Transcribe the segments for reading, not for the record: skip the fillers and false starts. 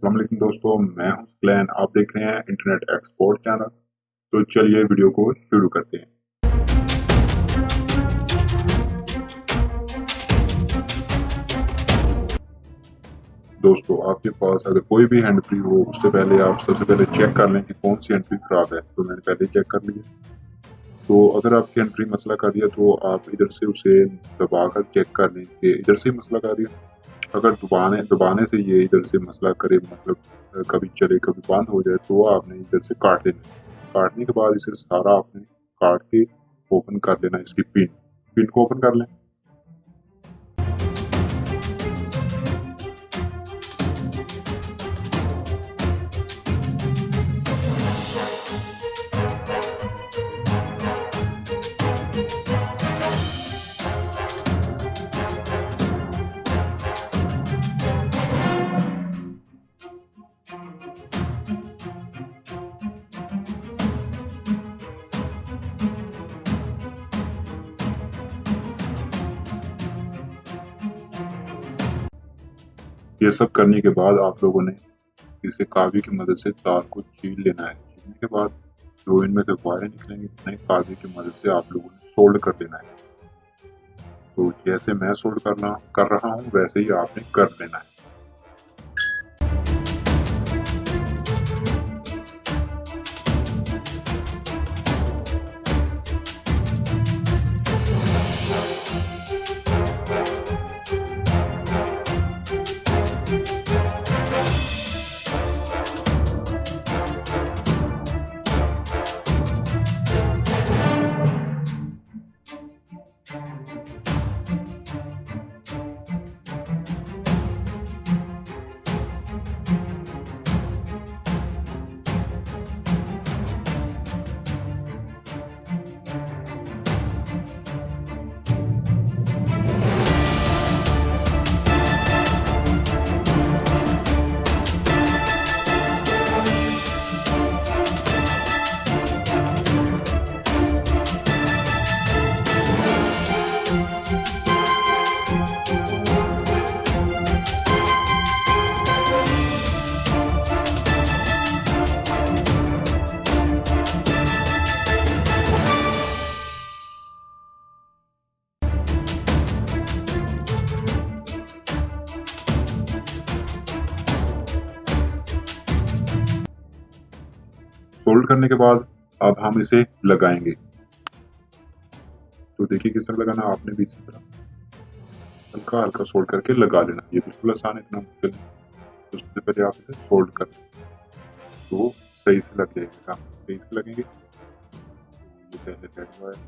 अस्सलाम वालेकुम दोस्तों, मैं हूं प्लान। आप देख रहे हैं इंटरनेट एक्सपोर्ट चैनल। तो चलिए वीडियो को शुरू करते हैं। दोस्तों, आपके पास अगर कोई भी हैंड फ्री हो, उससे पहले आप सबसे पहले चेक कर लें कि कौन सी हैंड फ्री खराब है। तो मैंने पहले चेक कर लिया। तो अगर आपकी हैंड फ्री मसला कर दिया तो आप इधर से उसे दबाकर चेक कर लें कि इधर से मसला कर रही है। अगर दबाने दबाने से ये इधर से मसला करे, मतलब कभी चले कभी बंद हो जाए, तो आपने इधर से काट लेना है। काटने के बाद इसे सारा आपने काट के ओपन कर लेना। इसकी पिन पिन को ओपन कर लें। ये सब करने के बाद आप लोगों ने इसे कावी की मदद से तार को छील लेना है। छीलने के बाद जो इनमें से वायरें निकलेंगी, नई कावी की मदद से आप लोगों ने सोल्ड कर देना है। तो जैसे मैं सोल्ड कर रहा हूँ, वैसे ही आपने कर लेना है। सोल्ड करने के बाद अब हम इसे लगाएंगे। तो देखिए किस तरह लगाना। आपने भी इसी तरह हल्का हल्का सोल्ड करके लगा लेना। ये बिल्कुल आसान है, इतना मुश्किल नहीं। तो सबसे पहले आप इसे सोल्ड कर लें, तो सही से लग जाएगा। सही से लगेंगे। ये पहले रेड वायर,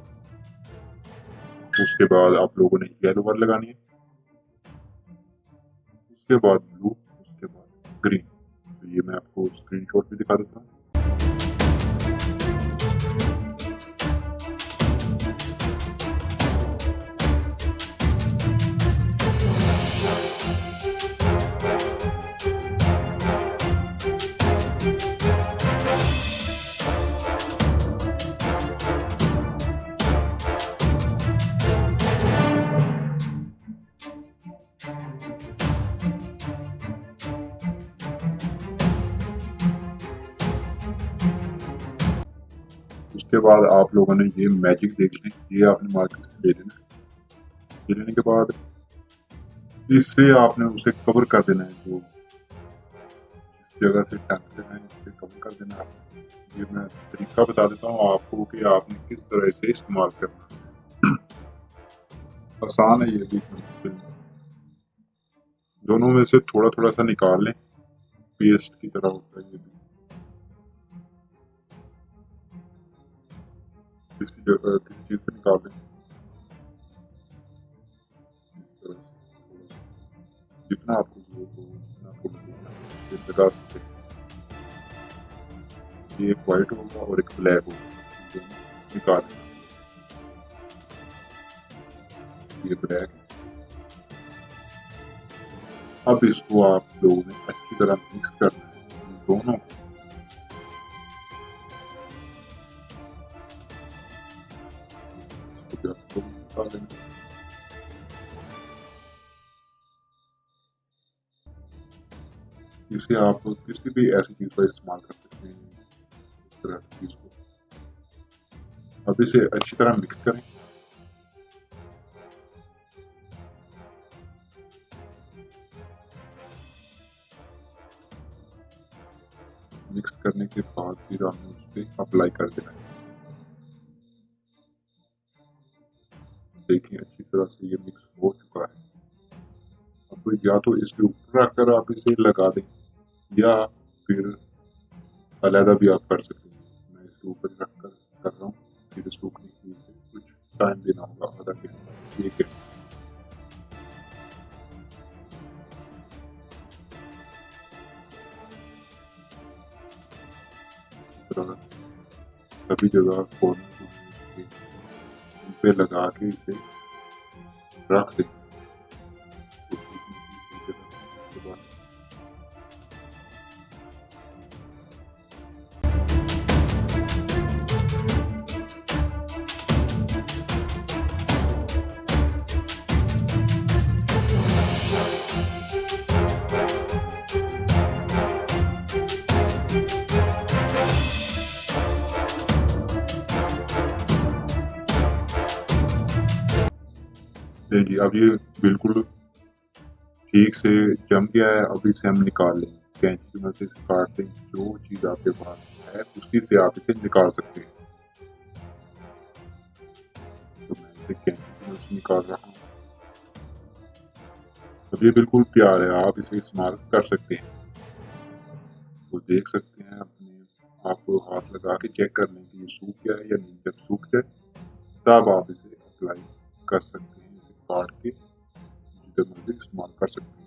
उसके बाद आप लोगों ने येलो वायर लगानी है, उसके बाद ब्लू, उसके बाद ग्रीन। तो ये मैं आपको स्क्रीनशॉट भी दिखा देता हूँ। उसके बाद आप लोगों ने ये मैजिक देख लें, ये आपने मार्केट से ले लेना है। ये लेने के बाद इससे आपने उसे कवर कर देना है। जो इस जगह से टंग देना है, इसे कवर कर देना है। ये मैं तरीका बता देता हूँ आपको कि आपने किस तरह से इस्तेमाल करना है। आसान है, ये भी मुश्किल नहीं। दोनों में से थोड़ा थोड़ा सा निकाल लें, पेस्ट की तरह होता है ये भी। किसी जगह किसी चीज से निकाल लें, इस तरह से जितना आपको जरूरत हो, जितना आपको लगेगा ये लगा सकते हैं। ये एक वाइट होगा और एक ब्लैक होगा, दोनों निकाल लें। ये ब्लैक है। अब इसको आप लोगों ने अच्छी तरह मिक्स करना है दोनों। निकाल लेंगे। इसे आप किसी भी ऐसी चीज़ पर इस्तेमाल कर सकते हैं, इस तरह की चीज़ को। अब इसे अच्छी तरह मिक्स करें। मिक्स करने के बाद फिर हमें उस पे अप्लाई कर देना है। देखिए अच्छी तरह से ये मिक्स हो चुका है। अब या तो इसके ऊपर रखकर आप इसे लगा दें या फिर अलहदा भी आप कर सकते हैं। मैं इसके ऊपर रख कर रहा हूँ, फिर सूखने के लिए इसे कुछ टाइम देना होगा, आधा घंटा, 1 घंटा। इस तरह सभी जगह कॉर्नर को उन पे लगा के इसे रख दें। तो सूखने के लिए सही जगह, उसके बाद देखिए अब ये बिल्कुल ठीक से जम गया है। अब इसे हम निकाल लेंगे, कैंची की मदद से इसे काट दें। जो चीज़ आपके पास है उसी से आप इसे निकाल सकते हैं। तो मैं इसे कैंची की मदद से निकाल रहा हूँ। अब ये बिल्कुल तैयार है, आप इसे इस्तेमाल कर सकते हैं। तो देख सकते हैं अपने आप हाथ लगा के चेक कर लें कि ये सूख गया है या नहीं। जब सूख जाए तब आप इसे अप्लाई कर सकते हैं, इसे काट के जिधर मर्जी इस्तेमाल कर सकते हैं।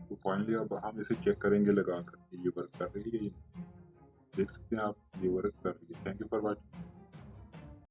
तो फाइनली अब हम इसे चेक करेंगे लगा कर ये वर्क कर रही है या नहीं। देख सकते हैं आप, ये वर्क कर रही है। Thank you for watching.